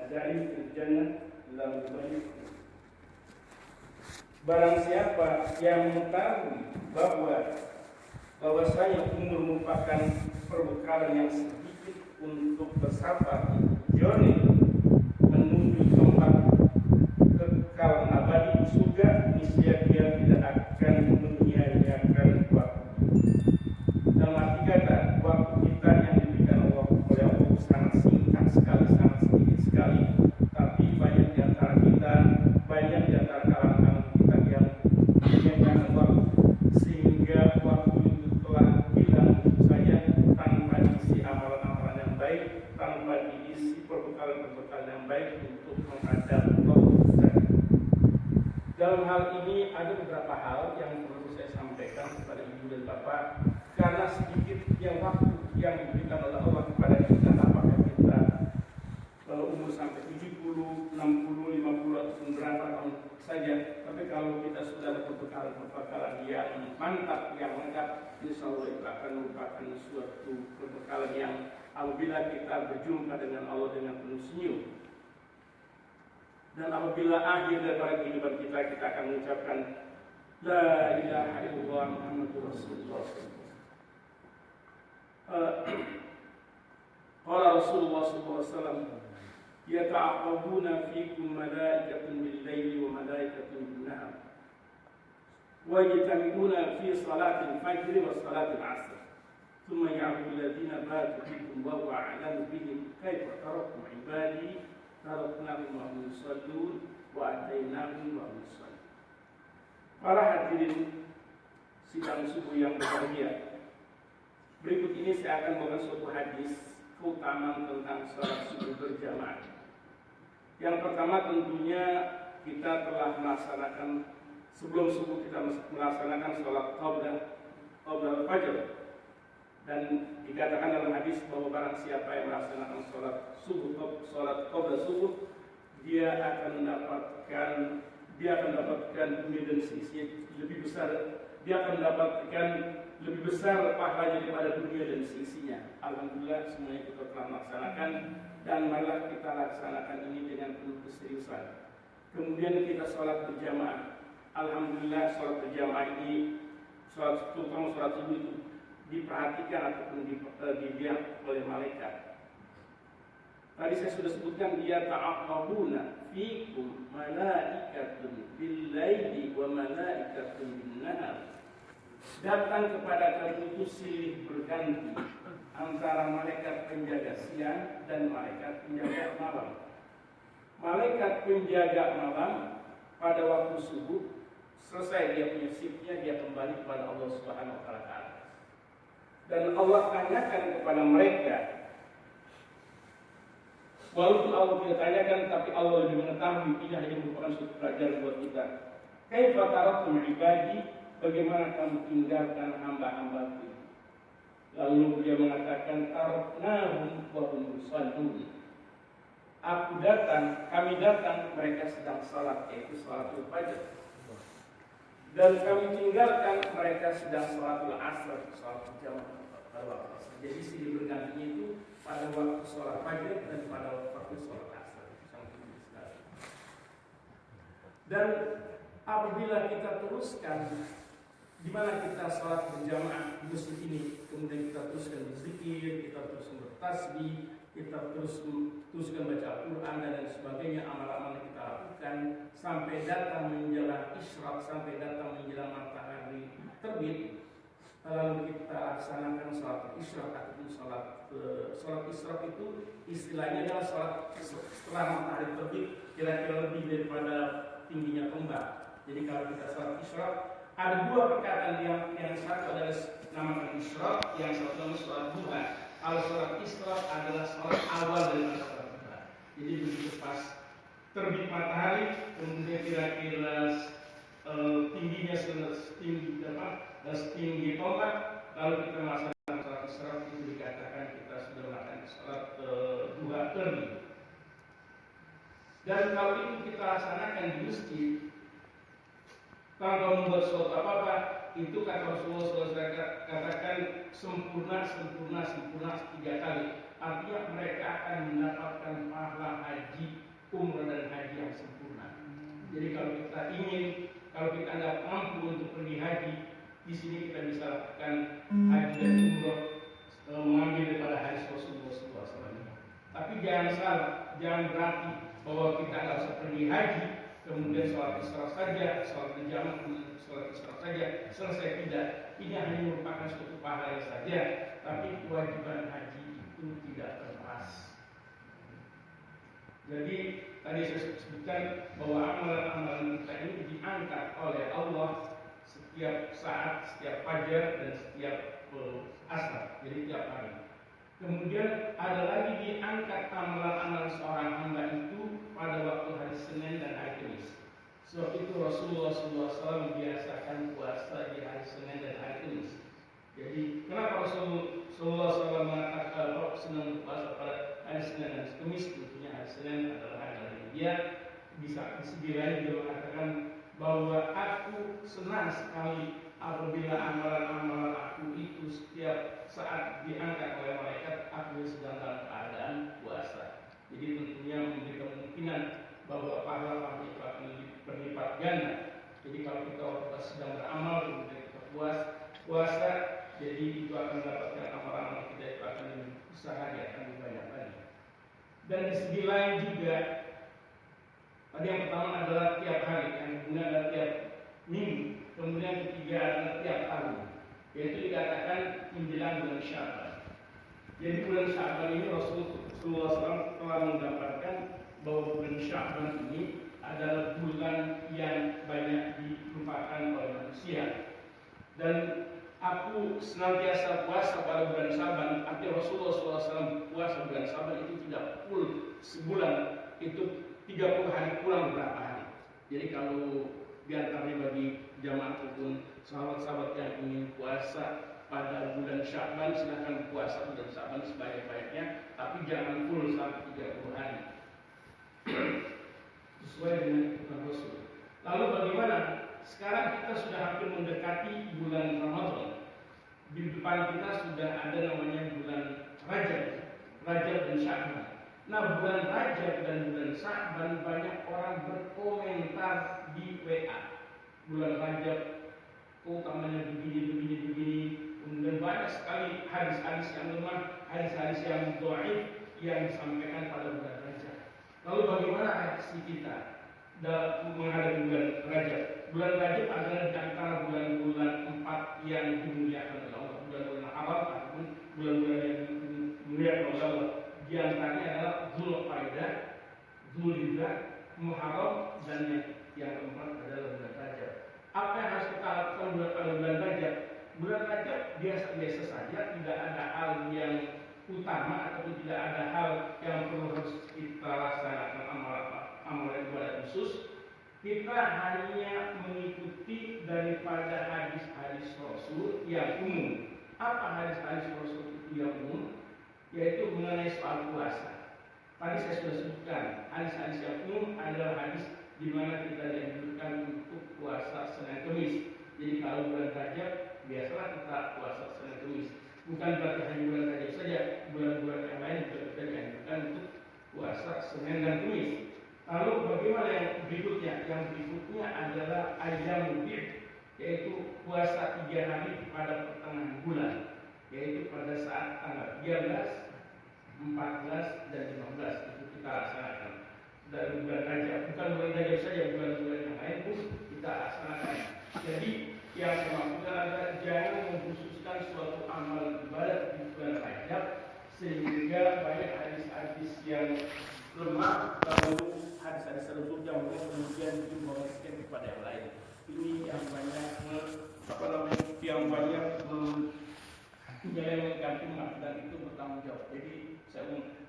ajaib fil jannah lam yubayyik. Barang siapa yang mengetahui bahwasanya umur merupakan perbekalan yang sedikit untuk bersafar journey menuju tempat kekal abadi di surga, niscaya dia tidak akan menyia-nyiakan waktu. Dalam arti kata, waktu kita yang diberikan oleh Allah sangat singkat sekali, sangat sedikit sekali. Tapi banyak di antara kita, banyak di antara kalangan kita yang menyia-nyiakan waktu, sehingga waktu itu telah hilang begitu saja tanpa diisi amalan-amalan yang baik, tanpa diisi perbekalan-perbekalan yang baik untuk menghadap Allah. Dalam hal ini ada beberapa hal yang perlu saya sampaikan kepada ibu dan bapak, karena sedikitnya waktu yang diberikan oleh Allah kepada kita, apakah kita umur sampai 70, 60, 50 ataupun berapa tahun saja, tapi kalau kita sudah ada perbekalan yang mantap, yang lengkap, insya Allah itu akan merupakan suatu perbekalan yang apabila kita berjumpa dengan Allah dengan penuh senyum. Dan apabila akhir daripada kehidupan kita akan mengucapkan La ilaha illallah Muhammadur Rasulullah. Qala Rasulullah sallallahu alaihi wasallam, yata'aqabuna fikum malaikatun bil-laili wa malaikatun bin-nahar. Wa yajtami'una fi salatil fajr wa salatil 'asr. Thumma ya'budu alladziina batu fikum wa huwa a'lamu bihim kaifa taraktum 'ibadi taraknahum wa hum yusallun wa atainahum wa hum yusallun. Para hadirin sidang subuh yang berbahagia, berikut ini saya akan membawakan suatu hadis keutamaan tentang salat subuh berjamaah. Yang pertama tentunya kita telah melaksanakan sebelum subuh kita melaksanakan salat qabla fajr, dan dikatakan dalam hadis bahwa barang siapa yang melaksanakan salat qabla subuh, dia akan mendapatkan dunia dan seisinya lebih besar. Dia akan mendapatkan lebih besar pahalanya daripada dunia dan seisinya. Alhamdulillah semuanya kita telah melaksanakan, dan marilah kita laksanakan ini dengan penuh keseriusan. Kemudian kita sholat berjamaah. Alhamdulillah sholat berjamaah ini, terutama sholat subuh itu diperhatikan ataupun dilihat oleh malaikat. Tadi saya sudah sebutkan, dia ta'aqabuna fikum malaikatun bil-laili wa malaikatun bin-nahar. Datang kepada kalian itu silih berganti antara malaikat penjaga siang dan malaikat penjaga malam. Malaikat penjaga malam pada waktu subuh selesai dia punya shiftnya, dia kembali kepada Allah Subhanahu wa taala. Dan Allah tanyakan kepada mereka, walaupun Allah tidak tanyakan, tapi Allah lebih mengetahui. Ini hanya merupakan suatu pelajaran buat kita. Kaifa taraktum ibadi, bagaimana kamu tinggalkan hamba-hambaku? Lalu dia mengatakan, taraknahum wa hum yusallun. Kami datang, mereka sedang salat, yaitu salatul fajr. Dan kami tinggalkan, mereka sedang salatul asr, salatul jamaah. Jadi silih bergantinya itu pada waktu sholat fajr dan pada waktu sholat asar. Sangat tinggi sekali. Dan apabila kita teruskan, di mana kita sholat berjamaah di masjid ini, kemudian kita teruskan berzikir, kita teruskan bertasbih, kita teruskan baca Al-Quran dan sebagainya, amal-amal yang kita lakukan sampai datang menjelang isyraq, sampai datang menjelang matahari terbit. Lalu kita laksanakan sholat isyraq ataupun sholat isyraq itu istilahnya adalah sholat setelah matahari terbit, kira-kira lebih daripada tingginya tombak. Jadi kalau kita sholat isyraq, ada dua perkataan yang satu adalah nama isyraq, yang satu nama sholat duha. Kalau sholat isyraq adalah sholat awal dari sholat duha. Jadi begitu pas terbit matahari, kemudian kira-kira tingginya setinggi tombak, lalu kita melaksanakan sholat isyraq, itu dikatakan kita sudah melaksanakan sholat duha terbit. Dan kalau itu kita laksanakan di masjid tanpa membuat suatu apa-apa, itu kata Rasulullah SAW katakan sempurna 3 kali. Artinya mereka akan mendapatkan pahala haji di sini kita bisa lakukan haji dan umroh mengambil daripada hadis Rasulullah SAW. Tapi jangan salah, jangan berarti bahwa kita nggak usah pergi haji, kemudian sholat isra saja, sholat berjamaah, sholat isra saja, selesai. Tidak. Ini hanya merupakan suatu pahala saja, tapi kewajiban haji itu tidak terlepas. Jadi tadi saya sebutkan bahwa amalan-amalan kita ini diangkat oleh Allah setiap saat, setiap fajar dan setiap asar, jadi tiap hari. Kemudian ada lagi diangkat amalan-amalan seorang hamba itu pada waktu hari Senin dan hari Kamis. Sebab itu Rasulullah SAW membiasakan puasa di hari Senin dan hari Kamis. Jadi kenapa Rasulullah SAW mengatakan kalau senang puasa pada hari Senin dan Kamis? Tentunya hari Senin adalah hari dia. Bisa di segi lain dia mengatakan bahwa aku senang sekali apabila amalan-amalan aku itu setiap saat diangkat oleh malaikat, aku sedang dalam keadaan puasa. Jadi tentunya memberi kemungkinan bahwa pahala itu akan berlipat ganda. Jadi kalau kita sedang beramal kemudian kita puasa, jadi itu akan mendapatkan amalan kita itu akan usaha akan lebih banyak lagi. Dan di segi lain juga, tadi yang pertama adalah tiap hari, yang kedua adalah tiap minggu, kemudian ketiga adalah tiap tahun, yaitu dikatakan menjelang bulan Sya'ban. Jadi bulan Sya'ban ini Rasulullah SAW telah menggambarkan bahwa bulan Sya'ban ini adalah bulan yang banyak dilupakan oleh manusia. Dan aku senantiasa puasa pada bulan Sya'ban. Artinya Rasulullah SAW puasa bulan Sya'ban itu tidak full sebulan, itu 30 hari kurang beberapa hari. Jadi kalau diantaranya bagi jamaah ataupun sahabat-sahabat yang ingin puasa pada bulan Sya'ban, silakan puasa bulan Sya'ban sebanyak-banyaknya, tapi jangan full sampai 30 hari. Sesuai dengan ketentuan Rasul. Lalu bagaimana? Sekarang kita sudah hampir mendekati bulan Ramadan. Di depan kita sudah ada namanya bulan Rajab dan Sya'ban. Nah, bulan Rajab dan bulan Sya'ban banyak orang berkomentar di WA. Bulan Rajab utamanya begini. Kemudian banyak sekali hadis-hadis yang lemah, hadis-hadis yang dhaif yang disampaikan pada bulan Rajab. Lalu bagaimana reaksi kita dalam menghadapi bulan Rajab? Bulan Rajab adalah di antara bulan-bulan 4 yang dimuliakan oleh Allah, bulan-bulan haram ataupun bulan-bulan yang dimuliakan oleh Allah. Di antaranya adalah Dzulqa'dah, Dzulhijjah, Muharram, dan yang keempat adalah bulan Rajab. Apa yang harus kita lakukan pada bulan Rajab? Bulan Rajab biasa-biasa saja, tidak ada hal yang utama ataupun tidak ada hal yang perlu harus kita laksanakan amalan ibadah khusus. Kita hanya mengikuti daripada hadis-hadis Rasul yang umum. Apa hadis-hadis Rasul itu yang umum? Yaitu mengenai soal puasa. Tadi saya sudah sebutkan, hadis-hadis yang umum adalah hadis di mana kita dianjurkan untuk puasa Senin Kamis. Jadi kalau bulan Rajab biasalah kita puasa Senin Kamis. Bukan berarti hanya bulan Rajab saja, bulan-bulan yang lain juga kita dianjurkan untuk puasa Senin dan Kamis. Lalu bagaimana yang berikutnya? Yang berikutnya adalah Ayyamul Bid, yaitu puasa 3 hari pada pertengahan bulan, yaitu pada saat tanggal 13, 14, dan 15 itu kita laksanakan dari bulan Rajab. Bukan bulan Rajab saja, bulan-bulan yang lain pun kita laksanakan. Jadi yang saya maksudkan adalah jangan mengkhususkan suatu amal ibadah di bulan Rajab sehingga banyak hadis-hadis yang lemah, lalu hadis-hadis tersebut yang kemudian diinformasikan kepada yang lain. Ini yang banyak menyelewengkan umat dan itu bertanggung jawab. Jadi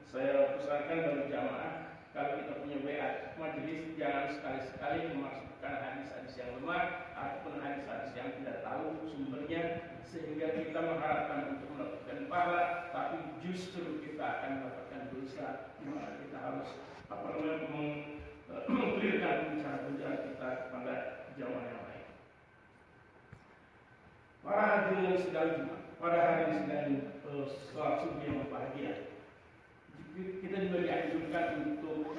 saya usahakan bagi jamaah, kalau kita punya WA majelis, jangan sekali-sekali memasukkan hadis-hadis yang lemah ataupun hadis-hadis yang tidak tahu sumbernya, sehingga kita mengharapkan untuk mendapatkan pahala, tapi justru kita akan mendapatkan dosa, di mana kita harus mengklirkan bicara-bicara kita kepada jamaah yang lain. Para hadirin yang sedang Jumat, pada hari ini sedang sholat subuh yang berbahagia, kita juga dianjurkan untuk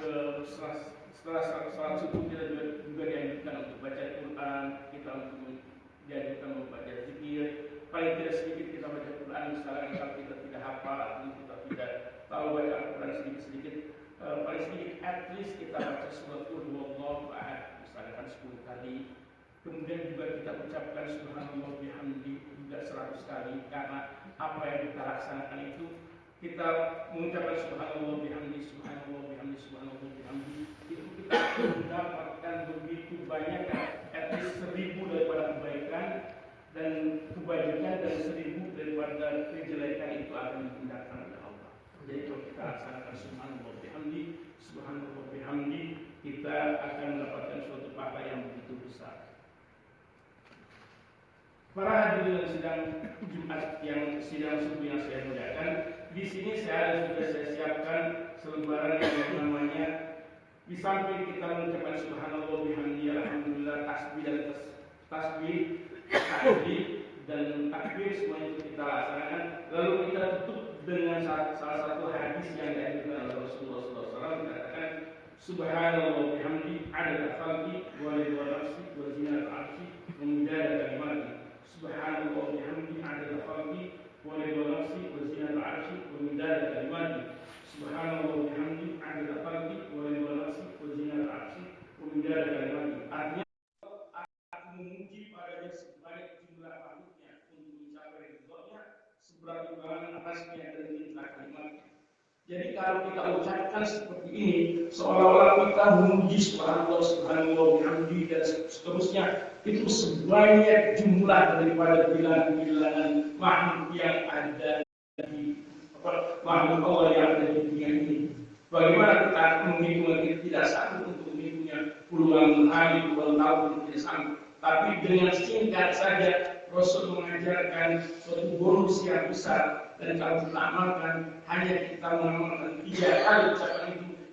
setelah sholat subuh kita juga dianjurkan untuk baca Al-Quran, kita untuk dianjurkan membaca zikir misalnya kalau kita tidak hafal atau kita tidak tahu baca Al-Quran sedikit-sedikit, paling sedikit at least kita baca surat Al-Huwallahu Ahad misalkan 10 kali. Kemudian juga kita ucapkan subhanallah bihamdi juga 100 kali, karena apa yang kita laksanakan itu kita mengucapkan subhanallah bihamdi, subhanallah bihamdi, subhanallah bihamdi, itu kita mendapatkan begitu banyak, at least 1000 daripada kebaikan dan kebajikan dan 1000 daripada kejelekan itu akan ditinggalkan oleh Allah. Jadi kalau kita laksanakan subhanallah bihamdi, subhanallah bihamdi, kita akan mendapatkan suatu pahala yang begitu besar. Para hadirin sidang Jumat yang sidang subuh yang saya muliakan, di sini sudah saya siapkan selebaran yang namanya, di samping kita mengucapkan subhanallah bihamdi, alhamdulillah, tasbih dan tasbih, dan takbir semuanya itu kita laksanakan. Lalu kita tutup dengan salah satu hadis yang dianjurkan oleh Rasulullah SAW, dikatakan subhanallah bihamdi adada khalqi wa ridha nafsi wa zinata arshi wa midada kalimati. Subhanallah bihamdi adada khalqi wa ridha nafsi wa zinata arshi wa midada kalimati. Subhanallah bihamdi adada khalqi wa ridha nafsi wa zinata arshi wa midada kalimati. Artinya aku memuji padanya sebanyak jumlah makhluknya untuk mencapai ridhonya, seberat timbangan atasnya dan minta kalimatnya. Jadi kalau kita ucapkan seperti ini, seolah-olah kita memuji subhanallah, subhanallah bihamdi dan seterusnya, itu sebanyak jumlah daripada bilangan-bilangan makhluk yang ada di makhluk Allah yang ada di dunia ini. Bagaimana kita menghitungnya? Kita tidak sanggup untuk menghitungnya puluhan hari, puluhan tahun, tidak sanggup. Tapi dengan singkat saja Rasul mengajarkan suatu bonus yang besar, dan kalau kita amalkan, hanya kita mengamalkan 3 kali ucapan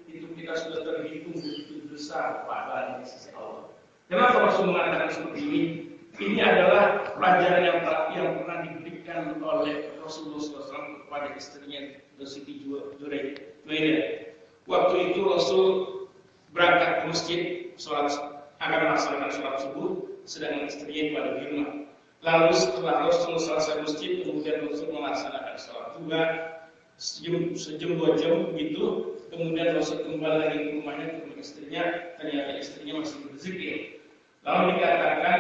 itu kita sudah terhitung begitu besar pahalanya di sisi Allah. Kenapa Rasul mengatakan seperti ini? Ini adalah pelajaran yang pernah diberikan oleh Rasulullah SAW kepada istrinya Siti Juwaidah. Waktu itu Rasul berangkat ke masjid, akan melaksanakan sholat subuh, sedangkan istrinya itu ada di rumah. Lalu setelah Rasul selesai masjid, kemudian Rasul melaksanakan sholat duha sejam 2 jam begitu. Kemudian Rasul kembali lagi ke rumahnya, ketemu istrinya, ternyata istrinya masih berzikir. Lalu dikatakan,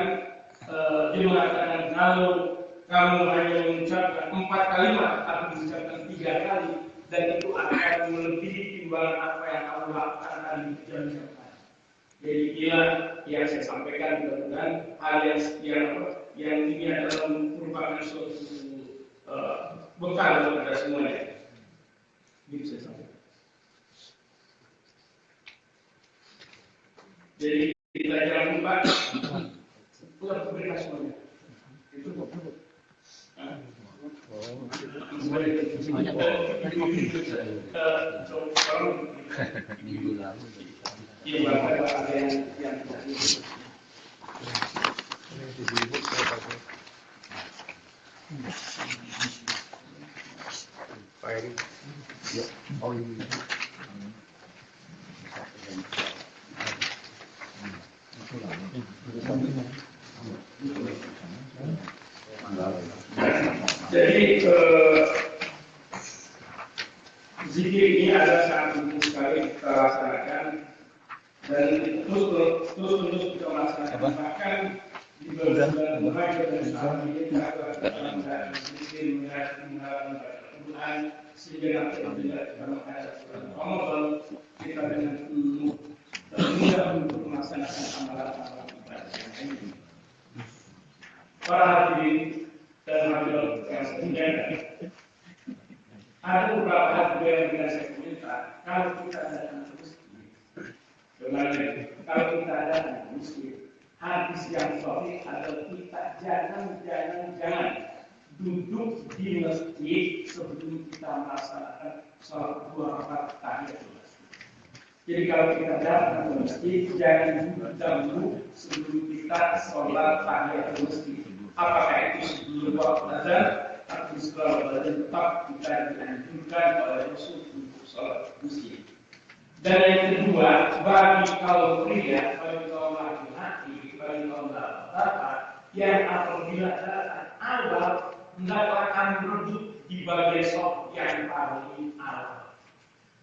dia mengatakan, kalau kamu hanya mengucapkan 4 kalimat, tapi mengucapkan 3 kali, dan itu akan melebihi timbangan apa yang kamu lakukan tadi di jam-jam tadi. Jadi inilah yang saya sampaikan, mudah-mudahan hal yang ini adalah merupakan suatu bekal kepada semuanya. Gitu saya sampaikan. Jadi kita jangan lupa pulang berkah semuanya. Itu kok. Jadi zikir ini adalah sangat penting sekali kita laksanakan, dan terus kita laksanakan. Bahkan di bulan Ramadan dan saat ini kita akan zikir menghadap Al-Quran sehingga nanti bila dalam ayat Ramadan kita dengan mudah untuk melaksanakan amalan-amalan ibadah yang ini. Para hadirin dan hadirat yang saya muliakan, ada beberapa hal yang bisa saya minta. Kalau kita datang ke masjid, kalau kita datang ke masjid, hadis yang sahih adalah kita jangan duduk di masjid sebelum kita melaksanakan sholat 2 rakaat tahiyatul masjid. Jadi kalau kita datang ke masjid, jangan duduk dahulu sebelum kita sholat tahiyatul masjid. Apakah itu sebelum waktu azan atau setelah azan, tetap kita dianjurkan oleh Rasul untuk sholat masjid. Dan yang kedua, bagi kaum pria, bagi kaum laki-laki, bagi kaum bapak yang apabila datang awal mendapatkan produk di bagian sop yang paling awal.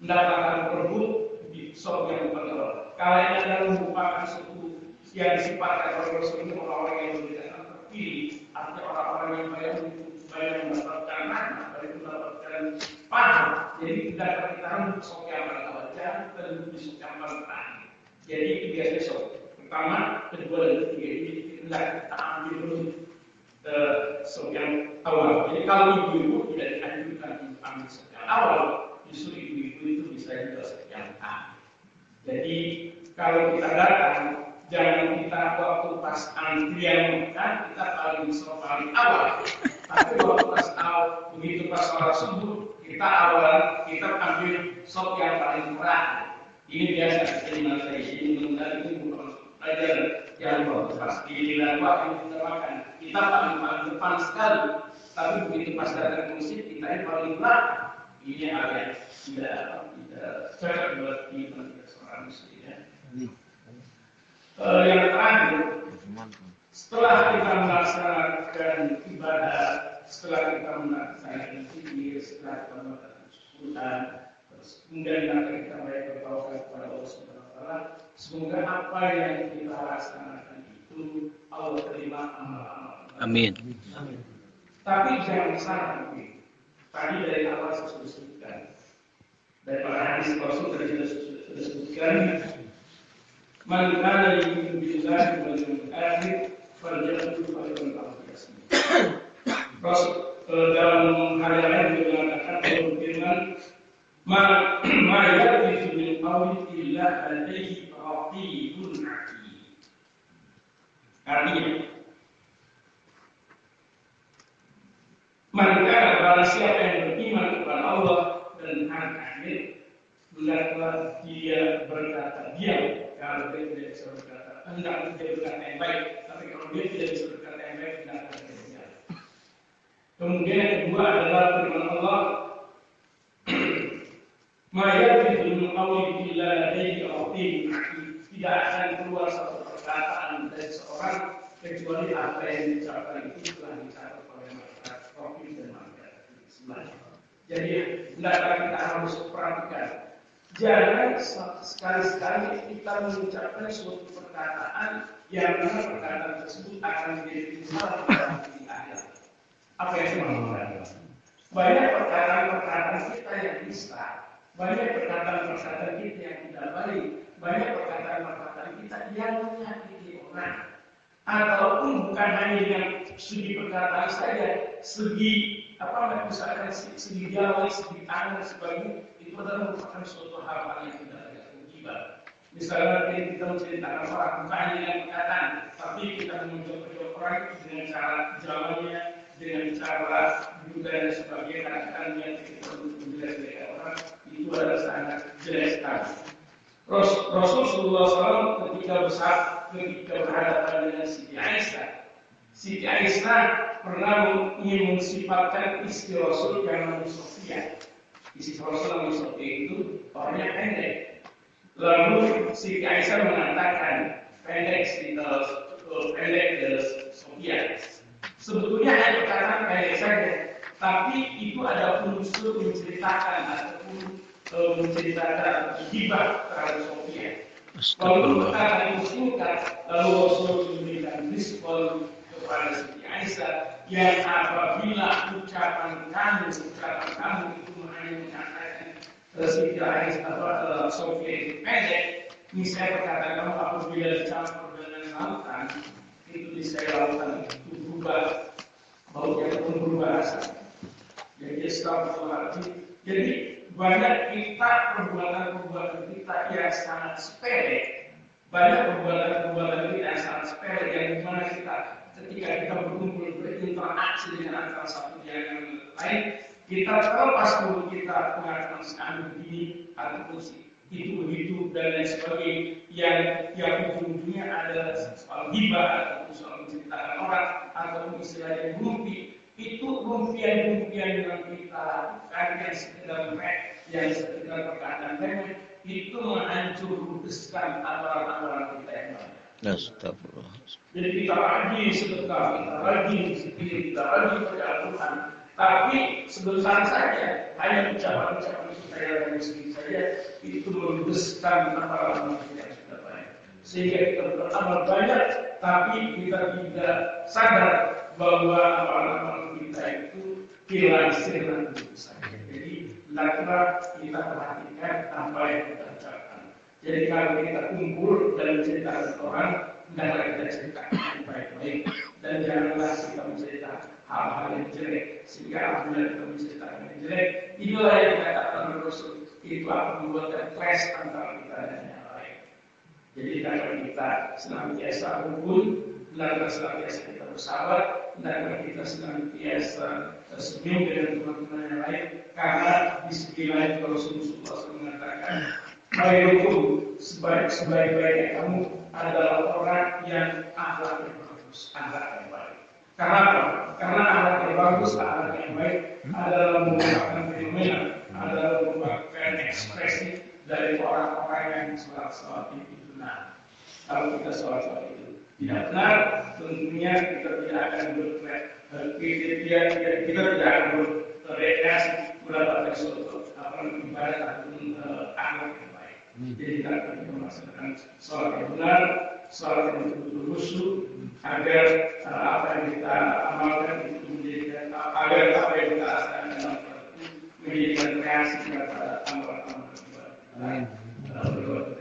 Mendapatkan perbut di sop yang paling awal. Kalau ini adalah merupakan suatu yang disifatkan oleh Rasul ini orang-orang yang berbeda terpilih, artinya orang-orang yang banyak mendapatkan rahmat, banyak mendapatkan paham. Jadi tidak kita harus sop yang paling awal, jangan terlalu di sop yang paling terakhir. Jadi itu biasanya sop pertama, kedua, dan ketiga. Ini tidak kita ambil dulu sop yang awal. Jadi kalau ibu-ibu tidak dianjurkan ambil sop yang awal, justru ibu-ibu itu bisa juga sop yang akhir. Jadi kalau kita datang, jangan kita waktu pas antrian makan kita paling awal. Tapi waktu pas begitu pas sholat subuh kita awal kita ambil sop yang paling terakhir. Ini biasa di mana ini mengenal itu bukan pelajaran yang pas giliran waktu kita makan kita paling depan sekali. Tapi begitu pas datang ke masjid kita yang paling belakang. Ini agak tidak cocok buat kita seorang muslim ya. Yang terakhir, setelah kita melaksanakan ibadah, setelah kita melaksanakan zikir, setelah kita melaksanakan syukuran, kemudian kita mulai bertawakal kepada Allah Subhanahu Wa Taala. Semoga apa yang kita laksanakan itu Allah terima amal-amal. Amin. Tapi jangan salah, tadi dari awal saya sudah sebutkan, dari para hadis Rasul tadi sudah sebutkan. Man kana yu'minu billahi wal yawmil akhir falyaqul khairan aw liyasmut. Rasul dalam hal lain juga mengatakan firman ma yalfizu min qawlin illa ladayhi raqibun 'atid. Artinya man kana barang siapa yang beriman kepada Allah dan hari akhir hendaklah dia berkata diam. Kalau dia tidak bisa berkata, hendak dia berkata yang baik. Tapi kalau dia tidak bisa berkata yang baik, tidak akan terjadi. Kemudian yang kedua adalah firman Allah, "Mayat itu mengawali bila dari raqibun 'atid." Tidak akan keluar satu perkataan dari seorang kecuali apa yang diucapkan itu telah dicatat oleh malaikat raqib dan malaikat. Jadi hendaklah kita harus perhatikan. Jangan sekali-sekali kita mengucapkan suatu perkataan yang mana perkataan tersebut akan menjadi masalah di akhir. Apa yang dimaksudkan? Banyak perkataan kita yang bisa, banyak perkataan kita yang tidak baik, banyak perkataan kita yang menyakiti orang. Ataupun bukan hanya dengan segi perkataan saja, segi misalkan segi dialog, segi tangan dan sebagainya. Itu adalah merupakan suatu hal yang tidak tergibah. Misalnya kita menceritakan orang bukan hanya dengan perkataan, tapi kita menunjuk orang dengan cara jawabannya, dengan cara juga dan sebagainya. Kadang-kadang yang kita menjelaskan orang itu adalah sangat jelas sekali. Rasulullah SAW ketika berhadapan dengan Siti Aisyah pernah ingin mensifatkan istri Rasul yang namanya Sofia. Istri Rasul namanya Sofia itu orangnya pendek. Lalu Siti Aisyah mengatakan pendek dari Sofia. Sebetulnya hanya perkataan pendek saja, tapi itu ada unsur menceritakan ataupun menceritakan hibah terhadap Sofia. Kalau perkataan itu singkat, lalu Rasul memberikan respon kepada Siti Aisyah yang apabila ucapan kamu itu hanya mengatakan Siti Aisyah Sofia itu pendek, misalnya perkataan kamu apabila dicampur dengan lautan itu bisa lautan itu berubah baunya pun berubah rasa. Jadi jadi banyak kita perbuatan kita yang sangat sepele, banyak perbuatan kita yang sangat sepele yang dimana kita ketika kita berkumpul berinteraksi dengan antara satu dengan lain, kita terlepas dulu kita mengatakan sekarang begini ataupun itu begitu dan lain sebagainya yang ujung-ujungnya adalah soal hibah ataupun soal menceritakan orang ataupun istilahnya rumpi. Itu rumpian yang kita lakukan yang sekedar perkataan remeh itu menghancurkan amalan-amalan kita yang lain. Astagfirullah. Jadi kita rajin sedekah, kita rajin zikir, kita rajin baca Al-Quran. Tapi sebesar saja hanya ucapan-ucapan kita yang muslim saja itu meludeskan amalan yang sudah banyak. Sehingga kita beramal banyak, tapi kita tidak sadar bahwa amalan kita itu hilang begitu saja. Jadi hendaklah kita perhatikan apa yang kita ucapkan. Jadi kalau kita kumpul dan menceritakan orang, hendaklah kita ceritakan yang baik-baik dan janganlah kita menceritakan hal-hal yang jelek, sehingga apabila kita menceritakan yang jelek, inilah yang dikatakan oleh Rasul, itu akan membuatkan clash antara kita dan yang lain. Jadi kalau kita senantiasa rukun, hendaklah senantiasa kita bersahabat, hendaklah kita senantiasa tersenyum dengan teman-teman yang lain, karena di sisi lain Rasulullah SAW mengatakan, khairukum, sebaik-baiknya kamu adalah orang yang akhlaknya bagus, akhlak yang baik. Karena apa? Karena akhlak yang bagus, akhlak yang baik adalah merupakan fenomena, adalah merupakan ekspresi dari orang-orang yang sholat itu benar. Kalau kita sholat itu tidak benar, tentunya kita tidak akan kita tidak akan bereaksi mendapatkan suatu ibadah ataupun akhlak yang baik. Jadi kita akan melaksanakan sholat yang benar, sholat yang betul-betul khusyuk, agar apa yang kita amalkan itu menjadikan agar apa yang kita laksanakan menjadikan reaksi kepada amalan-amalan ibadah.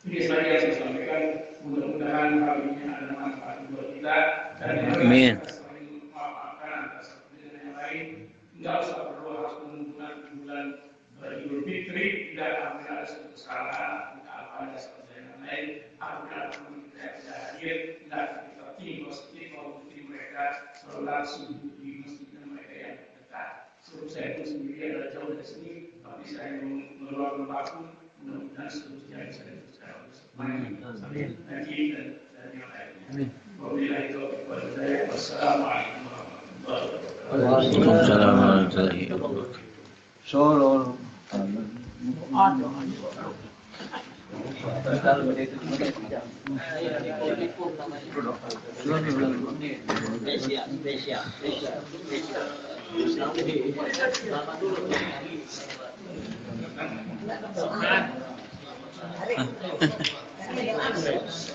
Ini saja yang saya sampaikan. Mudah-mudahan hal ini ada manfaat buat kita dan yang saling memaafkan antara satu dengan yang lain. Tidak usah perlu harus menunggu bulan Idul Fitri dan apabila ada suatu kesalahan, ada sesuatu yang lain, apabila kita tidak hadir, tidak kita tim positif mengikuti mereka sholat subuh di masjid mereka yang dekat. Sebab saya pun sendiri adalah jauh dari sini, tapi saya mengeluarkan waktu, mudah-mudahan seterusnya bisa dipercaya sampai nanti dan yang lainnya. Wabillahi taufiq wal hidayah. Wassalamualaikum warahmatullahi wabarakatuh. Waalaikumsalam warahmatullahi wabarakatuh. Solo.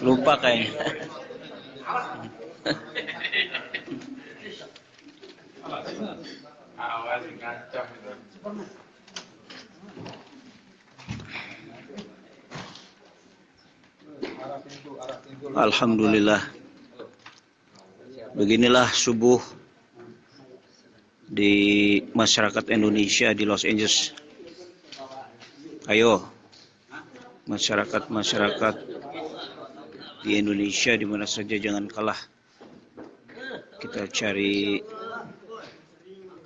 Lupa kayaknya. Awas ngancam itu. Alhamdulillah. Beginilah subuh di masyarakat Indonesia di Los Angeles. Ayo, masyarakat di Indonesia di mana saja jangan kalah. Kita cari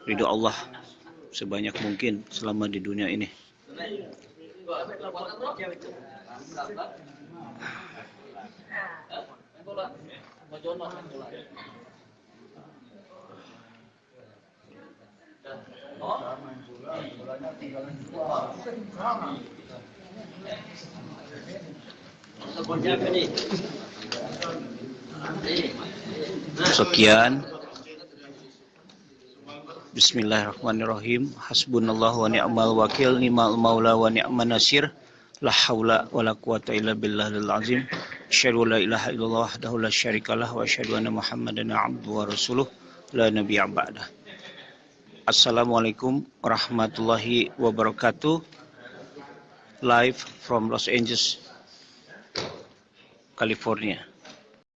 ridho Allah sebanyak mungkin selama di dunia ini. Sekian. Bismillahirrahmanirrahim. Hasbunallahu wa ni'mal wakil, ni'mal maula wa ni'man nasir. La haula wa la quwata illa billahil azim. Asyhadu la ilaha illallah wahdahu la syarikalah wa asyhadu anna Muhammadan abduhu wa rasuluh la nabiyya ba'dah. Assalamualaikum warahmatullahi wabarakatuh. Live from Los Angeles, California.